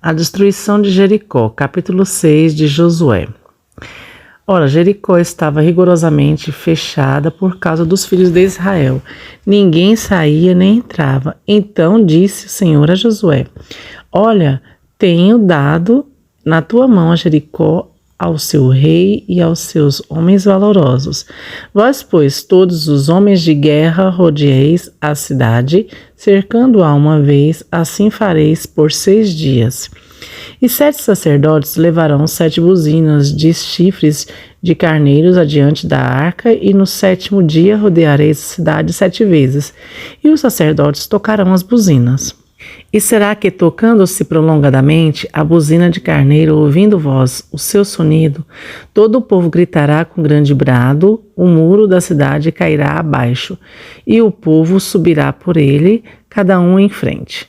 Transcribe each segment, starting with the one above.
A destruição de Jericó, capítulo 6 de Josué. Ora, Jericó estava rigorosamente fechada por causa dos filhos de Israel. Ninguém saía nem entrava. Então disse o Senhor a Josué: Olha, tenho dado na tua mão a Jericó, ao seu rei e aos seus homens valorosos. Vós, pois, todos os homens de guerra, rodeeis a cidade, cercando-a uma vez, assim fareis por 6 dias. E 7 sacerdotes levarão 7 buzinas de chifres de carneiros adiante da arca, e no 7º dia rodeareis a cidade 7 vezes, e os sacerdotes tocarão as buzinas. E será que, tocando-se prolongadamente a buzina de carneiro, ouvindo vós o seu sonido, todo o povo gritará com grande brado, o muro da cidade cairá abaixo, e o povo subirá por ele, cada um em frente.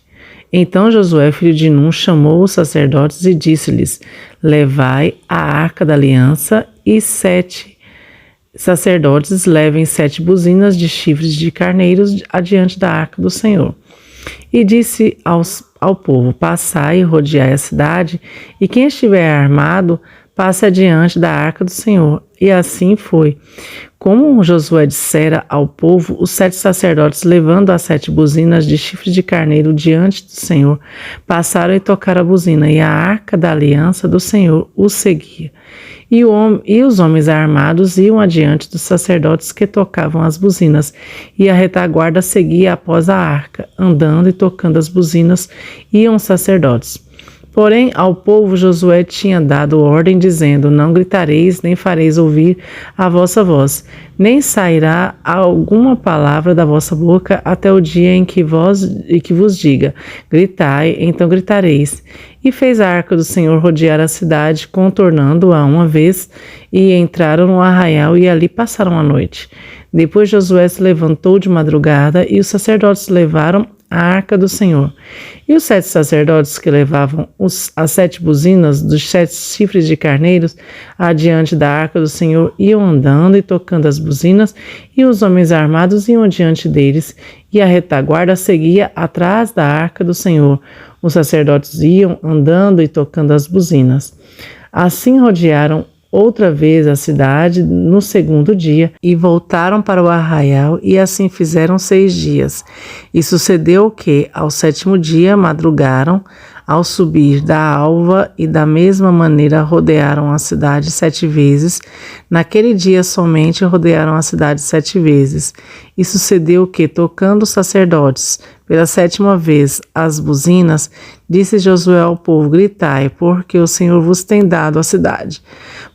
Então Josué, filho de Num, chamou os sacerdotes e disse-lhes: Levai a arca da aliança, e 7 sacerdotes levem 7 buzinas de chifres de carneiros adiante da arca do Senhor. E disse ao povo: Passai e rodeai a cidade, e quem estiver armado, passe adiante da arca do Senhor. E assim foi. Como Josué dissera ao povo, os 7 sacerdotes, levando as 7 buzinas de chifres de carneiro diante do Senhor, passaram e tocaram a buzina, e a arca da aliança do Senhor os seguia. E os homens armados iam adiante dos sacerdotes que tocavam as buzinas, e a retaguarda seguia após a arca, andando e tocando as buzinas, iam os sacerdotes. Porém, ao povo Josué tinha dado ordem, dizendo: Não gritareis, nem fareis ouvir a vossa voz, nem sairá alguma palavra da vossa boca até o dia em que vos diga: Gritai, então gritareis. E fez a arca do Senhor rodear a cidade, contornando-a uma vez, e entraram no arraial e ali passaram a noite. Depois Josué se levantou de madrugada, e os sacerdotes levaram a arca do Senhor. E os 7 sacerdotes que levavam as 7 buzinas dos 7 chifres de carneiros adiante da arca do Senhor iam andando e tocando as buzinas, e os homens armados iam diante deles, e a retaguarda seguia atrás da arca do Senhor. Os sacerdotes iam andando e tocando as buzinas. Assim rodearam outra vez a cidade no 2º dia, e voltaram para o arraial, e assim fizeram 6 dias. E sucedeu que, ao 7º dia, madrugaram, ao subir da alva, e da mesma maneira rodearam a cidade 7 vezes. Naquele dia somente rodearam a cidade 7 vezes. E sucedeu que, tocando os sacerdotes pela 7ª vez as buzinas, disse Josué ao povo: Gritai, porque o Senhor vos tem dado a cidade.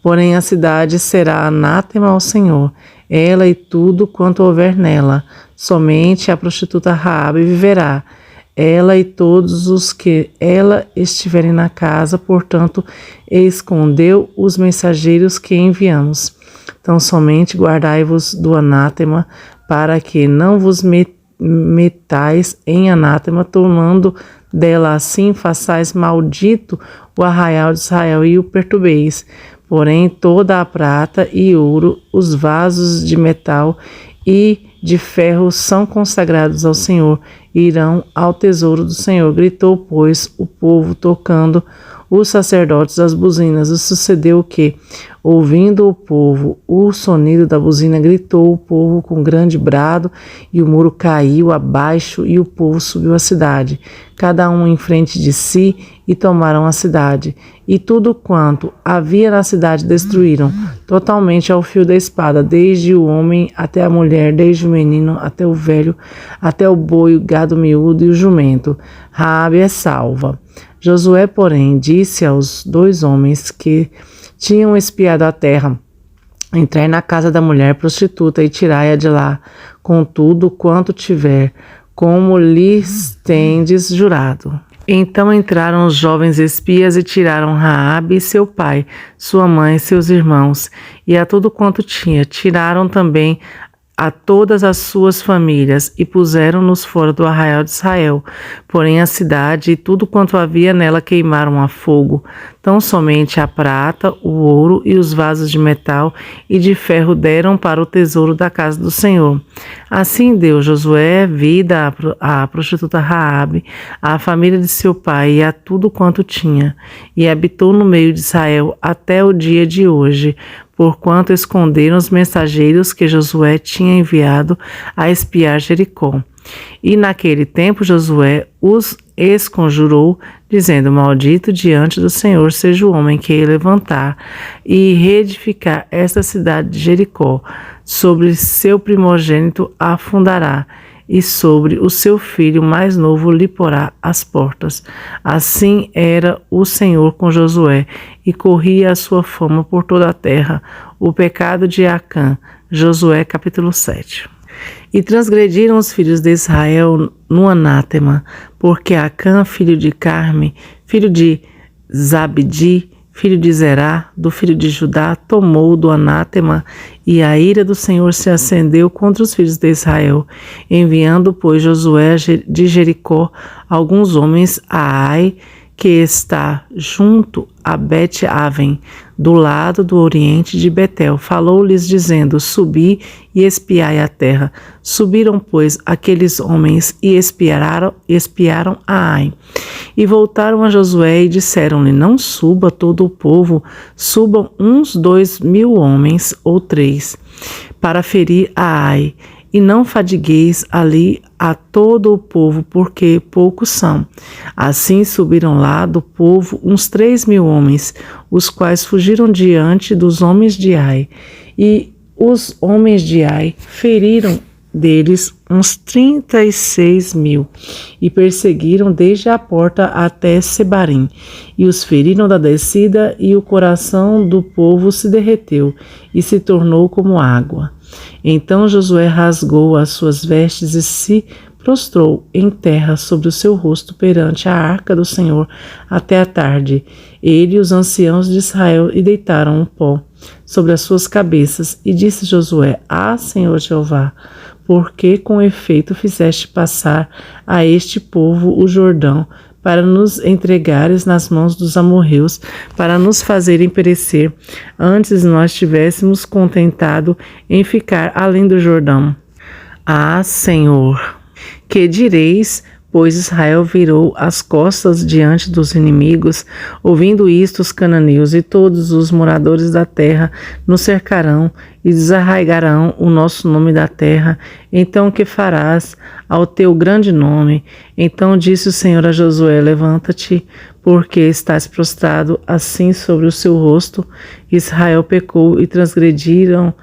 Porém a cidade será anátema ao Senhor, ela e tudo quanto houver nela. Somente a prostituta Raabe viverá, ela e todos os que ela estiverem na casa. Portanto, escondeu os mensageiros que enviamos. Então somente guardai-vos do anátema, para que não vos metais em anátema, tomando dela assim façais maldito o arraial de Israel e o perturbeis. Porém toda a prata e ouro, os vasos de metal e de ferro são consagrados ao Senhor, e irão ao tesouro do Senhor. Gritou, pois, o povo, tocando os sacerdotes as buzinas. E sucedeu que, ouvindo o povo o sonido da buzina, gritou o povo com grande brado, e o muro caiu abaixo, e o povo subiu à cidade, cada um em frente de si, e tomaram a cidade. E tudo quanto havia na cidade destruíram, totalmente ao fio da espada, desde o homem até a mulher, desde o menino até o velho, até o boi, o gado miúdo e o jumento. Raabe é salva. Josué, porém, disse aos 2 homens que tinham espiado a terra: Entrai na casa da mulher prostituta e tirai-a de lá, com tudo quanto tiver, como lhes tendes jurado. Então entraram os jovens espias e tiraram Raabe, seu pai, sua mãe, seus irmãos, e a tudo quanto tinha. Tiraram também a todas as suas famílias e puseram-nos fora do arraial de Israel. Porém a cidade e tudo quanto havia nela queimaram a fogo. Tão somente a prata, o ouro e os vasos de metal e de ferro deram para o tesouro da casa do Senhor. Assim deu Josué vida à prostituta Raabe, à família de seu pai e a tudo quanto tinha, e habitou no meio de Israel até o dia de hoje, porquanto esconderam os mensageiros que Josué tinha enviado a espiar Jericó. E naquele tempo Josué os esconjurou, dizendo: Maldito diante do Senhor seja o homem que levantar e reedificar esta cidade de Jericó. Sobre seu primogênito a fundará, e sobre o seu filho mais novo lhe porá as portas. Assim era o Senhor com Josué, e corria a sua fama por toda a terra. O pecado de Acã. Josué capítulo 7. E transgrediram os filhos de Israel no anátema, porque Acã, filho de Carme, filho de Zabdi, filho de Zerá, do filho de Judá, tomou do anátema, e a ira do Senhor se acendeu contra os filhos de Israel. Enviando, pois, Josué de Jericó alguns homens a Ai, que está junto a Bet-Aven, do lado do oriente de Betel. Falou-lhes dizendo: Subi e espiai a terra. Subiram, pois, aqueles homens e espiaram a Ai. E voltaram a Josué e disseram-lhe: Não suba todo o povo, subam uns 2.000 homens ou 3, para ferir a Ai. E não fadigueis ali a todo o povo, porque poucos são. Assim subiram lá do povo uns 3.000 homens, os quais fugiram diante dos homens de Ai. E os homens de Ai feriram deles uns 36.000, e perseguiram desde a porta até Sebarim, e os feriram da descida, e o coração do povo se derreteu, e se tornou como água. Então Josué rasgou as suas vestes e se prostrou em terra sobre o seu rosto perante a arca do Senhor até a tarde. Ele e os anciãos de Israel e deitaram um pó sobre as suas cabeças. E disse Josué: Senhor Jeová, por que com efeito fizeste passar a este povo o Jordão, para nos entregares nas mãos dos amorreus, para nos fazerem perecer, antes nós tivéssemos contentado em ficar além do Jordão? Senhor, que direis? Pois Israel virou as costas diante dos inimigos. Ouvindo isto, os cananeus e todos os moradores da terra nos cercarão e desarraigarão o nosso nome da terra. Então que farás ao teu grande nome? Então disse o Senhor a Josué: Levanta-te, porque estás prostrado assim sobre o seu rosto. Israel pecou e transgrediram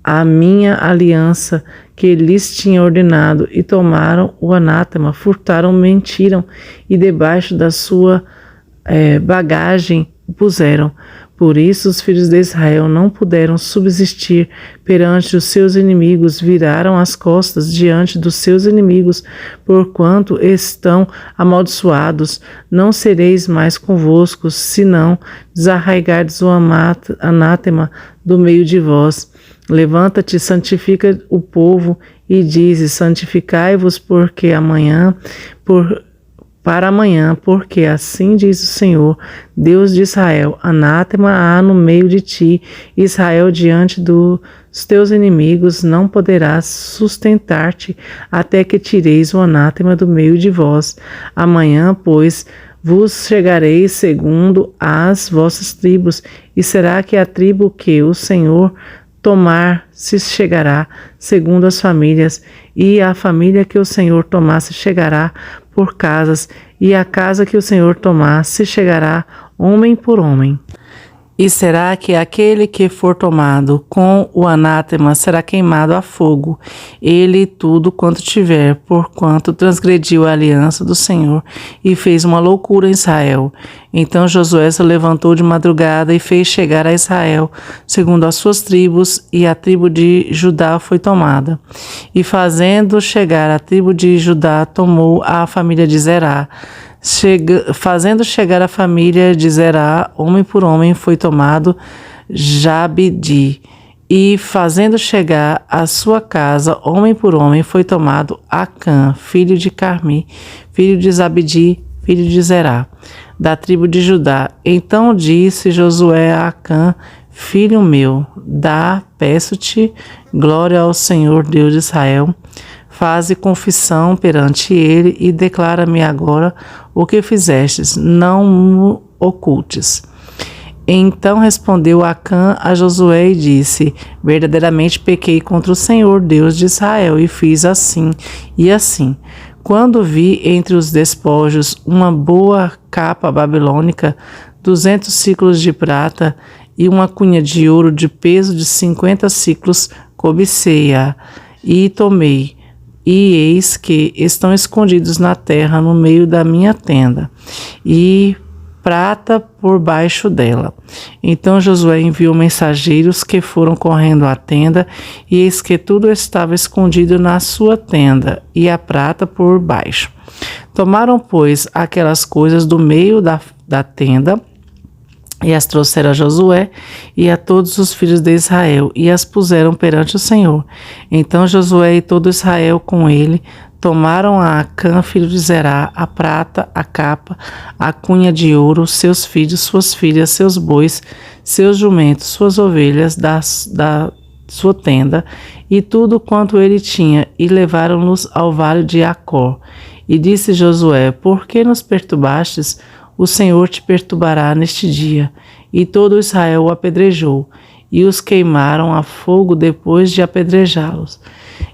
a minha aliança que lhes tinha ordenado, e tomaram o anátema, furtaram, mentiram, e debaixo da sua bagagem o puseram. Por isso os filhos de Israel não puderam subsistir perante os seus inimigos, viraram as costas diante dos seus inimigos, porquanto estão amaldiçoados. Não sereis mais convosco, senão desarraigardes o anátema do meio de vós. Levanta-te, santifica o povo, e dize: santificai-vos, porque para amanhã, porque assim diz o Senhor, Deus de Israel: anátema há no meio de ti, Israel, diante dos teus inimigos, não poderás sustentar-te, até que tireis o anátema do meio de vós. Amanhã, pois, vos chegareis segundo as vossas tribos, e será que a tribo que o Senhor tomar se chegará segundo as famílias, e a família que o Senhor tomar se chegará por casas, e a casa que o Senhor tomar se chegará homem por homem. E será que aquele que for tomado com o anátema será queimado a fogo, ele e tudo quanto tiver, porquanto transgrediu a aliança do Senhor e fez uma loucura em Israel. Então Josué se levantou de madrugada e fez chegar a Israel, segundo as suas tribos, e a tribo de Judá foi tomada. E fazendo chegar a tribo de Judá, tomou a família de Zerá. Fazendo chegar a família de Zerá, homem por homem, foi tomado Zabdi, E fazendo chegar à sua casa, homem por homem, foi tomado Acã, filho de Carmi, filho de Zabdi, filho de Zerá, da tribo de Judá. Então disse Josué a Acã: Filho meu, peço-te, glória ao Senhor Deus de Israel. Faze confissão perante ele e declara-me agora o que fizestes, não me ocultes. Então respondeu Acã a Josué e disse: Verdadeiramente pequei contra o Senhor Deus de Israel e fiz assim e assim. Quando vi entre os despojos uma boa capa babilônica, 200 ciclos de prata e uma cunha de ouro de peso de 50 ciclos, cobicei-a e tomei. E eis que estão escondidos na terra no meio da minha tenda, e prata por baixo dela. Então Josué enviou mensageiros que foram correndo à tenda, e eis que tudo estava escondido na sua tenda, e a prata por baixo. Tomaram, pois, aquelas coisas do meio da tenda, e as trouxeram a Josué e a todos os filhos de Israel, e as puseram perante o Senhor. Então Josué e todo Israel com ele tomaram a Acã, filho de Zerá, a prata, a capa, a cunha de ouro, seus filhos, suas filhas, seus bois, seus jumentos, suas ovelhas da sua tenda, e tudo quanto ele tinha, e levaram-nos ao vale de Acor. E disse Josué: Por que nos perturbastes? O Senhor te perturbará neste dia. E todo Israel o apedrejou, e os queimaram a fogo depois de apedrejá-los.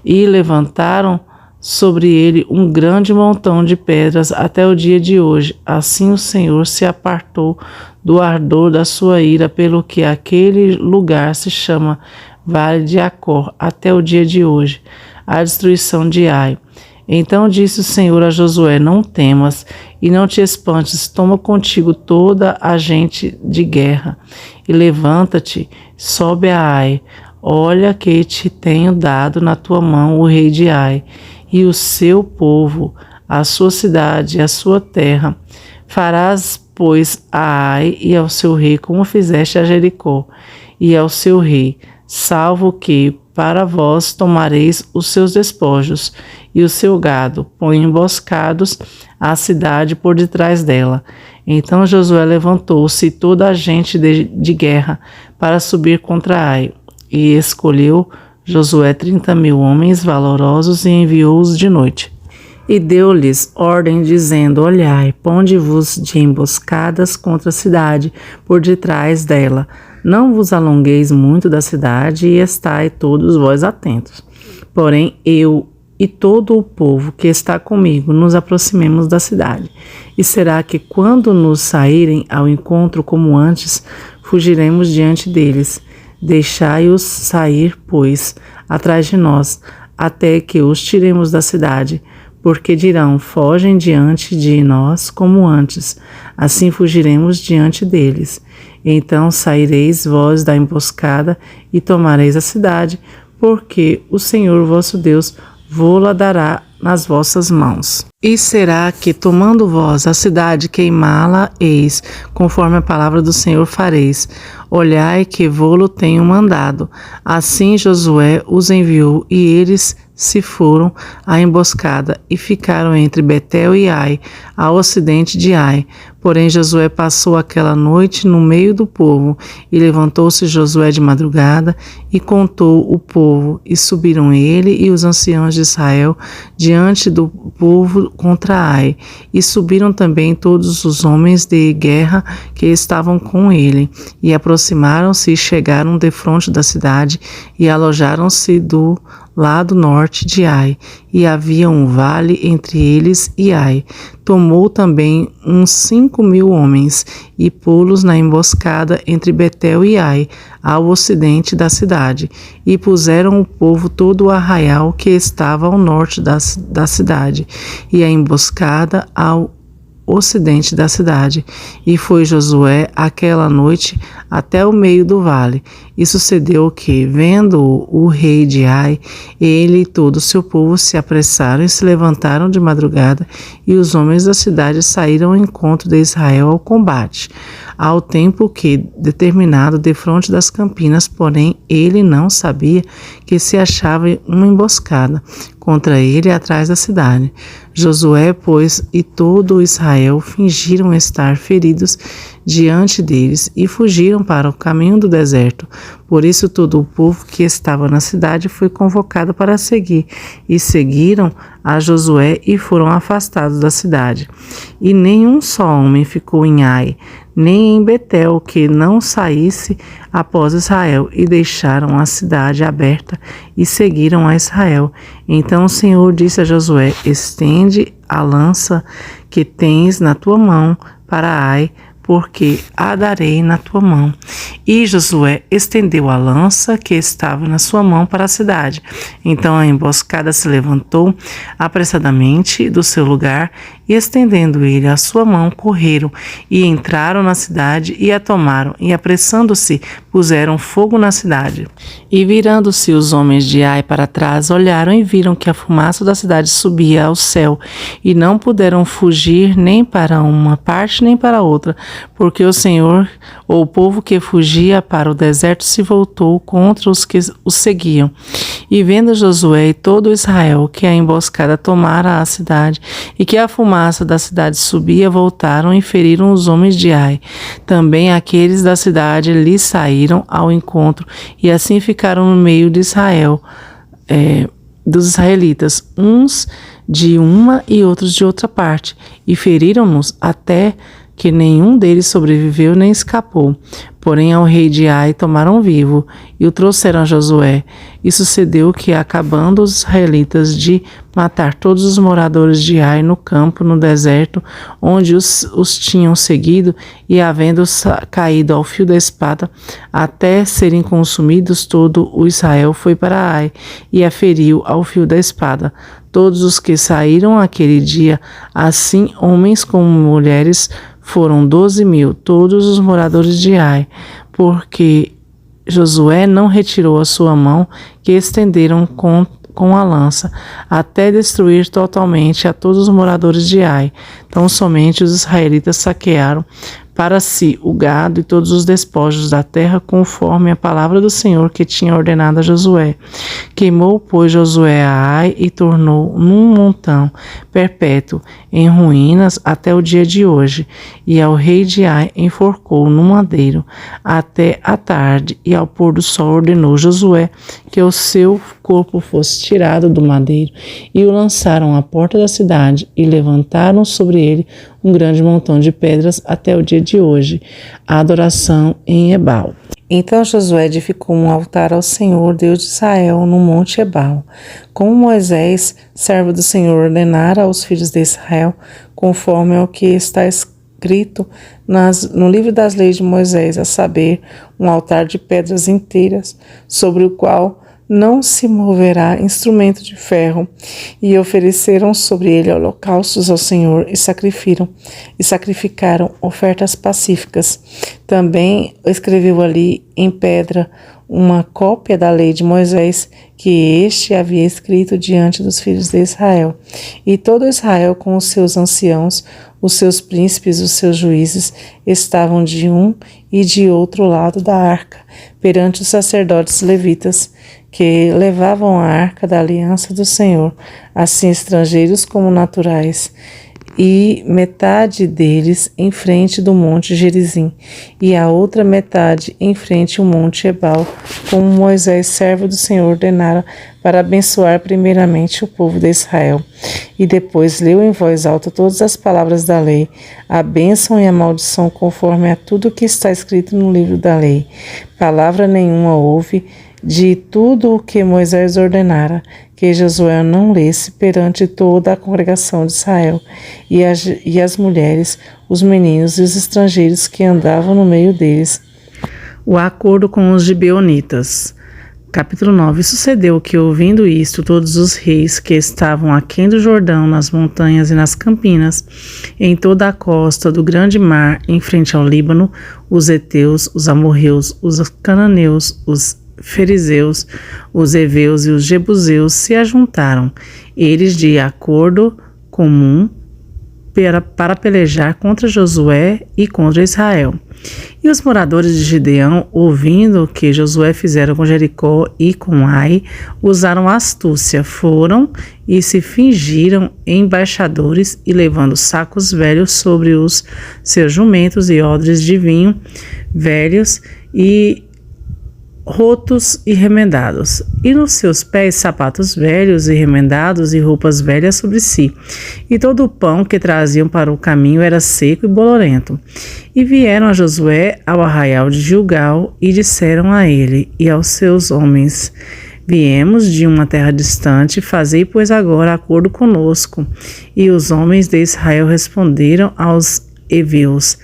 E levantaram sobre ele um grande montão de pedras até o dia de hoje. Assim o Senhor se apartou do ardor da sua ira, pelo que aquele lugar se chama Vale de Acor até o dia de hoje, a destruição de Ai. Então disse o Senhor a Josué: Não temas e não te espantes, toma contigo toda a gente de guerra e levanta-te, sobe a Ai. Olha que te tenho dado na tua mão o rei de Ai e o seu povo, a sua cidade e a sua terra. Farás, pois, a Ai e ao seu rei como fizeste a Jericó e ao seu rei, salvo que para vós tomareis os seus despojos e o seu gado, põe emboscados a cidade por detrás dela. Então Josué levantou-se toda a gente de guerra para subir contra Ai, e escolheu Josué 30.000 homens valorosos e enviou-os de noite. E deu-lhes ordem, dizendo: Olhai, ponde-vos de emboscadas contra a cidade, por detrás dela. Não vos alongueis muito da cidade, e estai todos vós atentos. Porém, eu e todo o povo que está comigo nos aproximemos da cidade. E será que, quando nos saírem ao encontro como antes, fugiremos diante deles. Deixai-os sair, pois, atrás de nós, até que os tiremos da cidade, porque dirão: fogem diante de nós como antes, assim fugiremos diante deles. Então saireis vós da emboscada e tomareis a cidade, porque o Senhor vosso Deus vô-la dará nas vossas mãos. E será que, tomando vós a cidade, queimá-la eis, conforme a palavra do Senhor fareis. Olhai que vô-lo tenho mandado. Assim Josué os enviou, e eles se foram à emboscada e ficaram entre Betel e Ai, ao ocidente de Ai. Porém Josué passou aquela noite no meio do povo, e levantou-se Josué de madrugada e contou o povo, e subiram ele e os anciãos de Israel diante do povo contra Ai, e subiram também todos os homens de guerra que estavam com ele, e aproximaram-se e chegaram defronte da cidade, e alojaram-se do lado norte de Ai, e havia um vale entre eles e Ai. Tomou também uns 5.000 homens, e pô-los na emboscada entre Betel e Ai, ao ocidente da cidade, e puseram o povo todo o arraial que estava ao norte da cidade, e a emboscada ao ocidente da cidade. E foi Josué aquela noite até o meio do vale. E sucedeu que, vendo o rei de Ai, ele e todo o seu povo se apressaram e se levantaram de madrugada, e os homens da cidade saíram ao encontro de Israel ao combate, ao tempo que determinado defronte das campinas, porém ele não sabia que se achava uma emboscada contra ele atrás da cidade. Josué, pois, e todo Israel fingiram estar feridos diante deles e fugiram para o caminho do deserto. Por isso todo o povo que estava na cidade foi convocado para seguir, e seguiram a Josué e foram afastados da cidade. E nenhum só homem ficou em Ai, nem em Betel, que não saísse após Israel, e deixaram a cidade aberta e seguiram a Israel. Então o Senhor disse a Josué: estende a lança que tens na tua mão para Ai, porque a darei na tua mão. E Josué estendeu a lança que estava na sua mão para a cidade. Então a emboscada se levantou apressadamente do seu lugar, e estendendo ele a sua mão, correram e entraram na cidade e a tomaram, e apressando-se, puseram fogo na cidade. E virando-se os homens de Ai para trás, olharam e viram que a fumaça da cidade subia ao céu, e não puderam fugir nem para uma parte nem para outra, porque o Senhor, ou o povo que fugia para o deserto, se voltou contra os que os seguiam. E vendo Josué e todo Israel que a emboscada tomara a cidade, e que a fumaça da cidade subia, voltaram e feriram os homens de Ai. Também aqueles da cidade lhe saíram ao encontro, e assim ficaram no meio de Israel, dos israelitas, uns de uma e outros de outra parte, e feriram-nos até que nenhum deles sobreviveu nem escapou. Porém ao rei de Ai tomaram vivo e o trouxeram a Josué. E sucedeu que, acabando os israelitas de matar todos os moradores de Ai no campo, no deserto, onde os tinham seguido, e havendo caído ao fio da espada, até serem consumidos, todo o Israel foi para Ai, e a feriu ao fio da espada. Todos os que saíram aquele dia, assim homens como mulheres, foram 12.000, todos os moradores de Ai, porque Josué não retirou a sua mão, que estenderam com a lança, até destruir totalmente a todos os moradores de Ai. Então somente os israelitas saquearam para si o gado e todos os despojos da terra, conforme a palavra do Senhor que tinha ordenado a Josué. Queimou, pois, Josué a Ai e tornou num montão perpétuo, em ruínas até o dia de hoje. E ao rei de Ai enforcou no madeiro até a tarde, e ao pôr do sol ordenou Josué que o seu corpo fosse tirado do madeiro, e o lançaram à porta da cidade, e levantaram sobre ele um grande montão de pedras até o dia de hoje, a adoração em Ebal. Então Josué edificou um altar ao Senhor, Deus de Israel, no monte Ebal, como Moisés, servo do Senhor, ordenara aos filhos de Israel, conforme ao que está escrito no livro das leis de Moisés, a saber, um altar de pedras inteiras, sobre o qual não se moverá instrumento de ferro. E ofereceram sobre ele holocaustos ao Senhor, e sacrificaram ofertas pacíficas. Também escreveu ali em pedra uma cópia da lei de Moisés, que este havia escrito diante dos filhos de Israel. E todo Israel, com os seus anciãos, os seus príncipes, os seus juízes, estavam de um e de outro lado da arca, perante os sacerdotes levitas, que levavam a arca da aliança do Senhor, assim estrangeiros como naturais, e metade deles em frente do monte Gerizim, e a outra metade em frente ao monte Ebal, como Moisés, servo do Senhor, ordenara, para abençoar primeiramente o povo de Israel. E depois leu em voz alta todas as palavras da lei, a bênção e a maldição, conforme a tudo que está escrito no livro da lei. Palavra nenhuma houve de tudo o que Moisés ordenara, que Josué não lesse perante toda a congregação de Israel, e as mulheres, os meninos e os estrangeiros que andavam no meio deles. O acordo com os gibeonitas. Capítulo 9. Sucedeu que, ouvindo isto, todos os reis que estavam aquém do Jordão, nas montanhas e nas campinas, em toda a costa do grande mar, em frente ao Líbano, os heteus, os amorreus, os cananeus, os fariseus, os heveus e os jebuseus se ajuntaram, eles de acordo comum, para pelejar contra Josué e contra Israel. E os moradores de Gideão, ouvindo o que Josué fizera com Jericó e com Ai, usaram astúcia, foram e se fingiram embaixadores e levando sacos velhos sobre os seus jumentos e odres de vinho velhos e rotos e remendados, e nos seus pés sapatos velhos e remendados e roupas velhas sobre si, e todo o pão que traziam para o caminho era seco e bolorento. E vieram a Josué ao arraial de Gilgal e disseram a ele e aos seus homens: Viemos de uma terra distante, fazei pois agora acordo conosco. E os homens de Israel responderam aos heveus: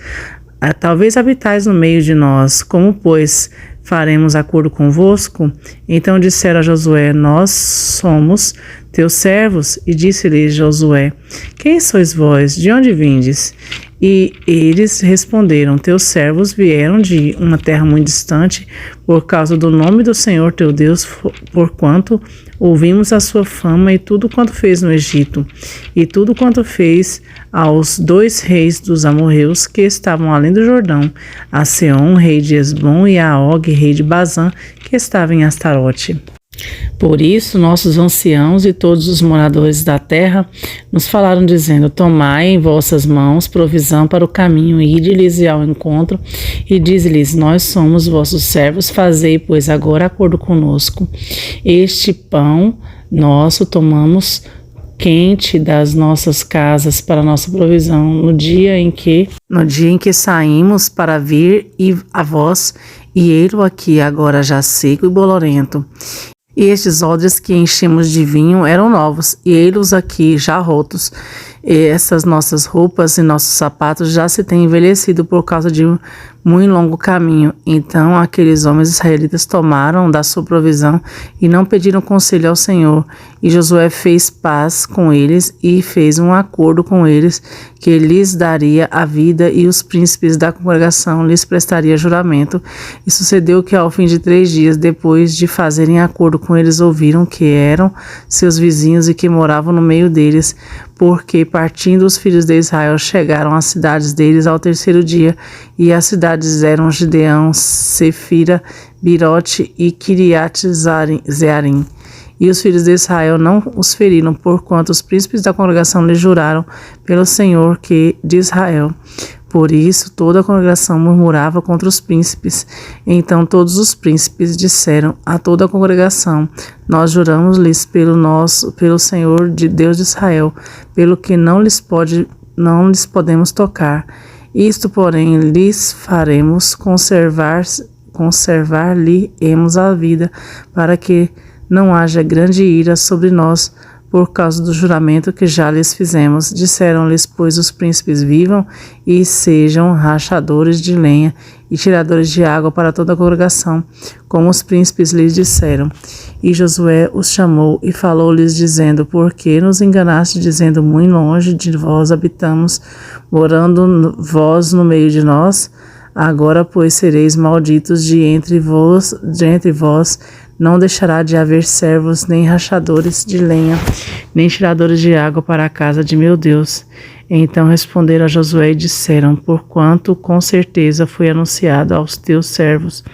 Talvez habitais no meio de nós, como pois faremos acordo convosco? Então disseram a Josué: Nós somos teus servos. E disse-lhes Josué: Quem sois vós? De onde vindes? E eles responderam: Teus servos vieram de uma terra muito distante, por causa do nome do Senhor teu Deus, porquanto ouvimos a sua fama e tudo quanto fez no Egito, e tudo quanto fez aos 2 reis dos amorreus que estavam além do Jordão, a Seom, rei de Esbom, e a Og, rei de Bazã, que estava em Astarote. Por isso, nossos anciãos e todos os moradores da terra nos falaram, dizendo: Tomai em vossas mãos provisão para o caminho, e ide-lhes ao encontro, e diz-lhes: Nós somos vossos servos, fazei, pois, agora acordo conosco. Este pão nosso tomamos quente das nossas casas para nossa provisão no dia em que saímos para vir a vós, e ei-lo aqui agora já seco e bolorento. E estes odres que enchemos de vinho eram novos, e ei-los aqui já rotos. E essas nossas roupas e nossos sapatos já se têm envelhecido por causa de muito longo caminho. Então aqueles homens israelitas tomaram da sua provisão e não pediram conselho ao Senhor. E Josué fez paz com eles e fez um acordo com eles, que lhes daria a vida, e os príncipes da congregação lhes prestaria juramento. E sucedeu que ao fim de 3 dias, depois de fazerem acordo com eles, ouviram que eram seus vizinhos e que moravam no meio deles, porque partindo os filhos de Israel chegaram às cidades deles ao 3º dia, e as cidades eram Gideão, Sefira, Birote e Kiriat-Zearim. E os filhos de Israel não os feriram, porquanto os príncipes da congregação lhe juraram pelo Senhor que de Israel. Por isso toda a congregação murmurava contra os príncipes. Então todos os príncipes disseram a toda a congregação: Nós juramos-lhes pelo Senhor de Deus de Israel, pelo que não lhes podemos tocar. Isto, porém, lhes faremos conservar-lhe-emos a vida, para que não haja grande ira sobre nós por causa do juramento que já lhes fizemos. Disseram-lhes, pois, os príncipes: Vivam e sejam rachadores de lenha e tiradores de água para toda a congregação, como os príncipes lhes disseram. E Josué os chamou e falou-lhes, dizendo: Por que nos enganaste, dizendo: Muito longe de vós habitamos, morando vós no meio de nós? Agora, pois, sereis malditos de entre vós, não deixará de haver servos, nem rachadores de lenha, nem tiradores de água para a casa de meu Deus. Então responderam a Josué e disseram: Porquanto com certeza foi anunciado aos teus servos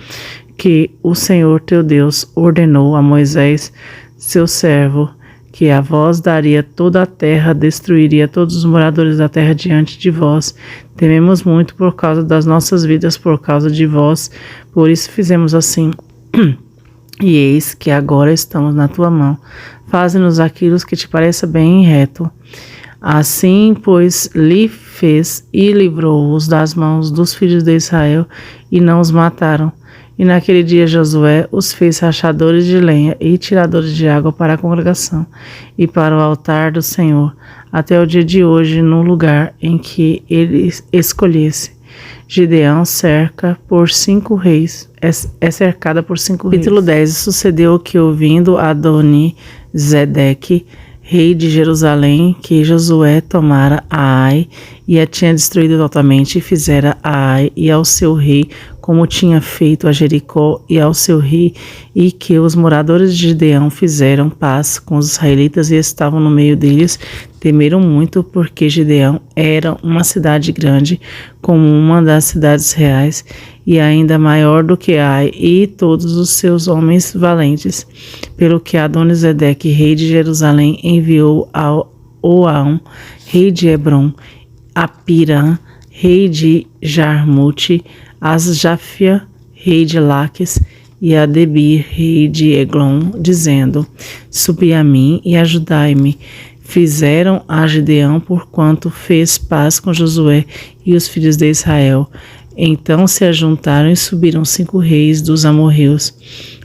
que o Senhor teu Deus ordenou a Moisés, seu servo, que a vós daria toda a terra, destruiria todos os moradores da terra diante de vós. Tememos muito por causa das nossas vidas, por causa de vós, por isso fizemos assim. E eis que agora estamos na tua mão. Faze-nos aquilo que te pareça bem e reto. Assim, pois, lhe fez e livrou-os das mãos dos filhos de Israel, e não os mataram. E naquele dia Josué os fez rachadores de lenha e tiradores de água para a congregação e para o altar do Senhor, até o dia de hoje, no lugar em que ele escolhesse. Gideão cerca por 5 reis, é cercada por 5 reis. Capítulo 10. Sucedeu que, ouvindo Adoni-Zedeque, rei de Jerusalém, que Josué tomara a Ai e a tinha destruído totalmente, e fizera a Ai e ao seu rei como tinha feito a Jericó e ao seu rei, e que os moradores de Gideão fizeram paz com os israelitas e estavam no meio deles, temeram muito, porque Gideão era uma cidade grande, como uma das cidades reais, e ainda maior do que Ai, e todos os seus homens valentes. Pelo que Adoni-Zedeque, rei de Jerusalém, enviou a Oão, rei de Hebron, a Pirã, rei de Jarmute, a Jafia, rei de Laques, e a Debir, rei de Eglon, dizendo: Subi a mim e ajudai-me. Fizeram a Gideão, porquanto fez paz com Josué e os filhos de Israel. Então se ajuntaram e subiram 5 reis dos amorreus,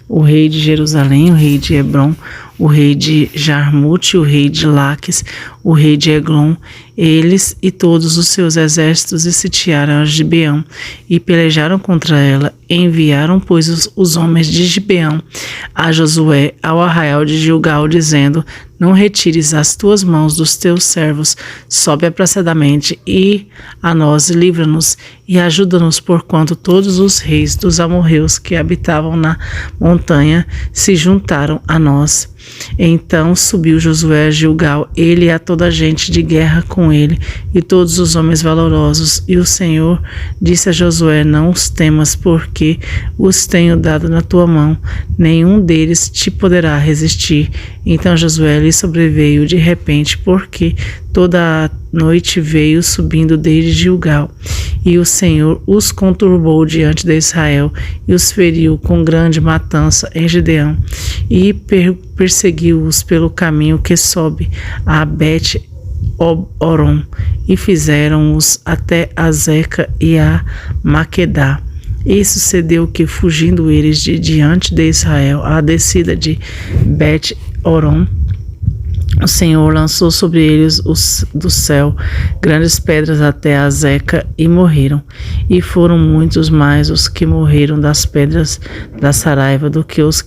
o rei de Jerusalém, o rei de Hebron, o rei de Jarmute, o rei de Laques, o rei de Eglon, eles e todos os seus exércitos, e sitiaram a Gibeão, e pelejaram contra ela. Enviaram, pois, os homens de Gibeão a Josué ao arraial de Gilgal, dizendo: Não retires as tuas mãos dos teus servos, sobe apressadamente e a nós livra-nos e ajuda-nos, porquanto todos os reis dos amorreus que habitavam na montanha se juntaram a nós. Então subiu Josué a Gilgal, ele e a toda a gente de guerra com ele, e todos os homens valorosos. E o Senhor disse a Josué: Não os temas, porque os tenho dado na tua mão, nenhum deles te poderá resistir. Então Josué lhe sobreveio de repente, porque toda a noite veio subindo desde Gilgal. E o Senhor os conturbou diante de Israel, e os feriu com grande matança em Gideão, e perseguiu-os pelo caminho que sobe a Bet-Oron, e fizeram-os até a Zeca e a Maquedá. E sucedeu que, fugindo eles de diante de Israel, a descida de Bet-Oron, o Senhor lançou sobre eles do céu grandes pedras até a Zeca, e morreram. E foram muitos mais os que morreram das pedras da Saraiva do que os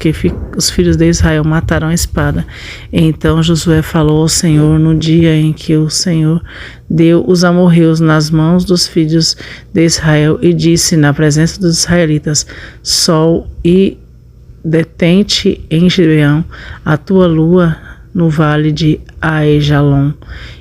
filhos de Israel mataram a espada. Então Josué falou ao Senhor no dia em que o Senhor deu os amorreus nas mãos dos filhos de Israel, e disse na presença dos israelitas: Sol, e detente em Gibeão a tua lua no vale de Aijalon.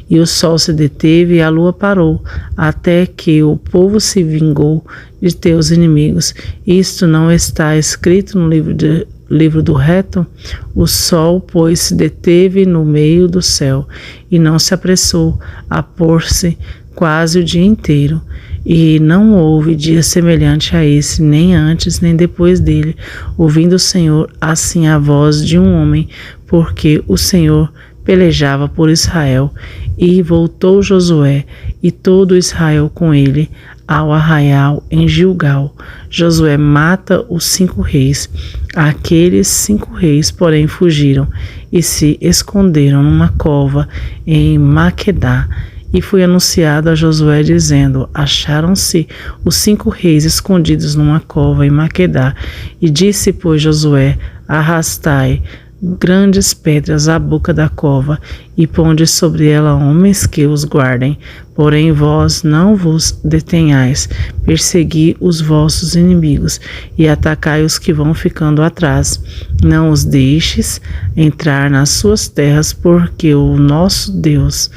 E o sol se deteve e a lua parou, até que o povo se vingou de teus inimigos. Isto não está escrito no livro do reto? O sol, pois, se deteve no meio do céu, e não se apressou a pôr-se quase o dia inteiro. E não houve dia semelhante a esse, nem antes nem depois dele, ouvindo o Senhor assim a voz de um homem, porque o Senhor pelejava por Israel. E voltou Josué e todo Israel com ele ao arraial em Gilgal. Josué mata os 5 reis. Aqueles 5 reis, porém, fugiram e se esconderam numa cova em Maquedá. E foi anunciado a Josué, dizendo: Acharam-se os 5 reis escondidos numa cova em Maquedá. E disse, pois, Josué: Arrastai grandes pedras à boca da cova, e ponde sobre ela homens que os guardem. Porém vós não vos detenhais, persegui os vossos inimigos, e atacai os que vão ficando atrás. Não os deixes entrar nas suas terras, porque o nosso Deus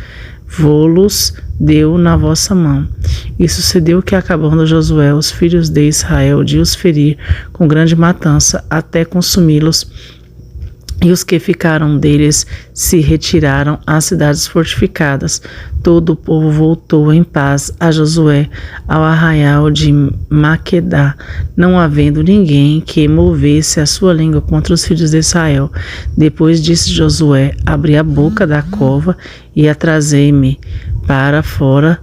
vô-los deu na vossa mão. E sucedeu que, acabando Josué os filhos de Israel de os ferir com grande matança, até consumi-los, e os que ficaram deles se retiraram às cidades fortificadas, todo o povo voltou em paz a Josué ao arraial de Maquedá, não havendo ninguém que movesse a sua língua contra os filhos de Israel. Depois disse Josué: Abri a boca da cova e trazei-me para fora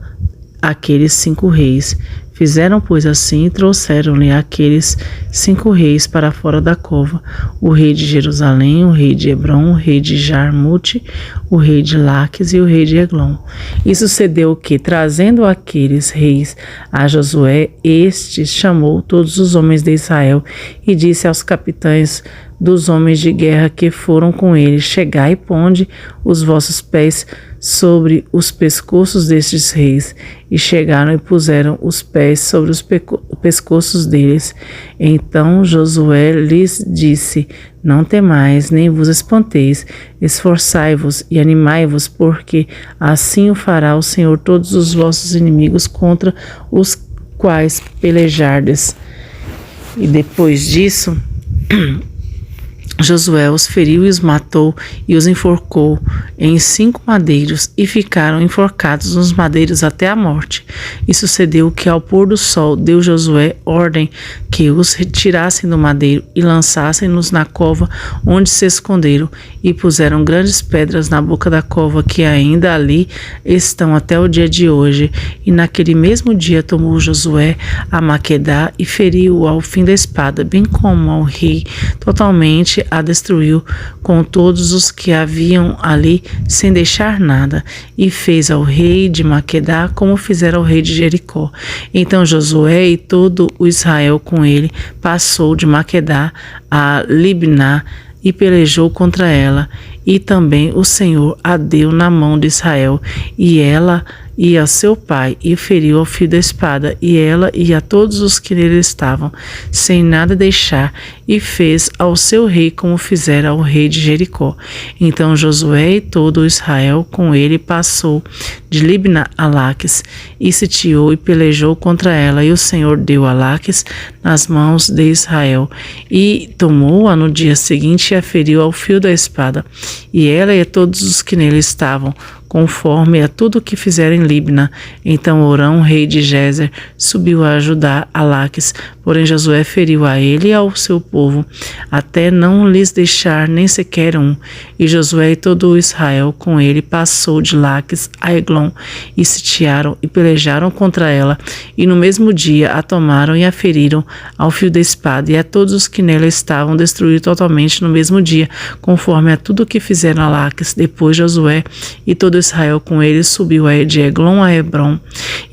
aqueles 5 reis. Fizeram, pois, assim, e trouxeram-lhe aqueles 5 reis para fora da cova: o rei de Jerusalém, o rei de Hebrom, o rei de Jarmute, o rei de Laques e o rei de Eglon. E sucedeu que, trazendo aqueles reis a Josué, este chamou todos os homens de Israel e disse aos capitães dos homens de guerra que foram com ele: chegai e ponde os vossos pés sobre os pescoços destes reis. E chegaram e puseram os pés sobre os pescoços deles. Então Josué lhes disse: não temais, nem vos espanteis, esforçai-vos e animai-vos, porque assim o fará o Senhor todos os vossos inimigos contra os quais pelejardes. E depois disso, Josué os feriu e os matou e os enforcou em 5 madeiros, e ficaram enforcados nos madeiros até a morte. E sucedeu que ao pôr do sol deu Josué ordem que os retirassem do madeiro e lançassem-nos na cova onde se esconderam, e puseram grandes pedras na boca da cova, que ainda ali estão até o dia de hoje. E naquele mesmo dia tomou Josué a Maquedá e feriu-o ao fim da espada, bem como ao rei, totalmente a destruiu com todos os que haviam ali, sem deixar nada, e fez ao rei de Maquedá como fizera ao rei de Jericó. Então Josué e todo o Israel com ele passou de Maquedá a Libná e pelejou contra ela, e também o Senhor a deu na mão de Israel, e ela e a seu pai, e feriu ao fio da espada, e ela e a todos os que nele estavam, sem nada deixar, e fez ao seu rei como fizera ao rei de Jericó. Então Josué e todo o Israel com ele passou de Libná a Laques, e sitiou e pelejou contra ela, e o Senhor deu a Laques nas mãos de Israel, e tomou-a no dia seguinte e a feriu ao fio da espada, e ela e todos os que nele estavam, conforme a tudo o que fizeram em Libná. Então Orão, rei de Gézer, subiu a ajudar a Laques, porém Josué feriu a ele e ao seu povo, até não lhes deixar nem sequer um. E Josué e todo o Israel com ele passou de Laques a Eglon, e sitiaram e pelejaram contra ela, e no mesmo dia a tomaram e a feriram ao fio da espada, e a todos os que nela estavam destruíram totalmente no mesmo dia, conforme a tudo o que fizeram a Laques. Depois Josué e todo Israel com ele subiu de Eglon a Hebrom,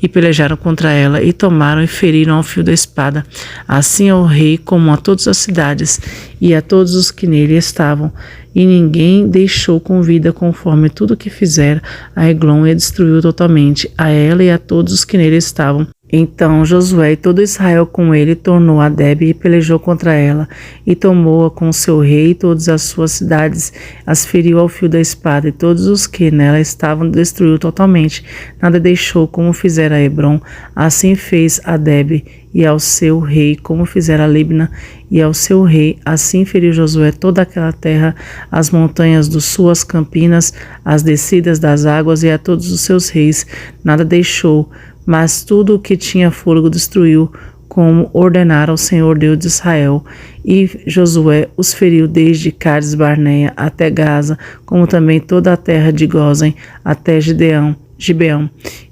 e pelejaram contra ela, e tomaram e feriram ao fio da espada, assim ao rei como a todas as cidades, e a todos os que nele estavam. E ninguém deixou com vida, conforme tudo que fizera a Eglon, e a destruiu totalmente, a ela e a todos os que nele estavam. Então Josué e todo Israel com ele tornou a Debe e pelejou contra ela, e tomou-a com seu rei e todas as suas cidades, as feriu ao fio da espada, e todos os que nela estavam destruiu totalmente, nada deixou, como fizera a Hebrom. Assim fez a Debe e ao seu rei, como fizera a Libná e ao seu rei. Assim feriu Josué toda aquela terra, as montanhas dos suas campinas, as descidas das águas, e a todos os seus reis, nada deixou, mas tudo o que tinha fôlego destruiu, como ordenara o Senhor Deus de Israel. E Josué os feriu desde Cades Barneia até Gaza, como também toda a terra de Gósen até Gibeão.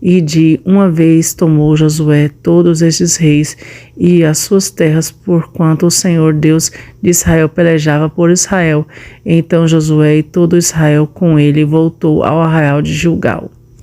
E de uma vez tomou Josué todos estes reis e as suas terras, porquanto o Senhor Deus de Israel pelejava por Israel. Então Josué e todo Israel com ele voltou ao arraial de Gilgal.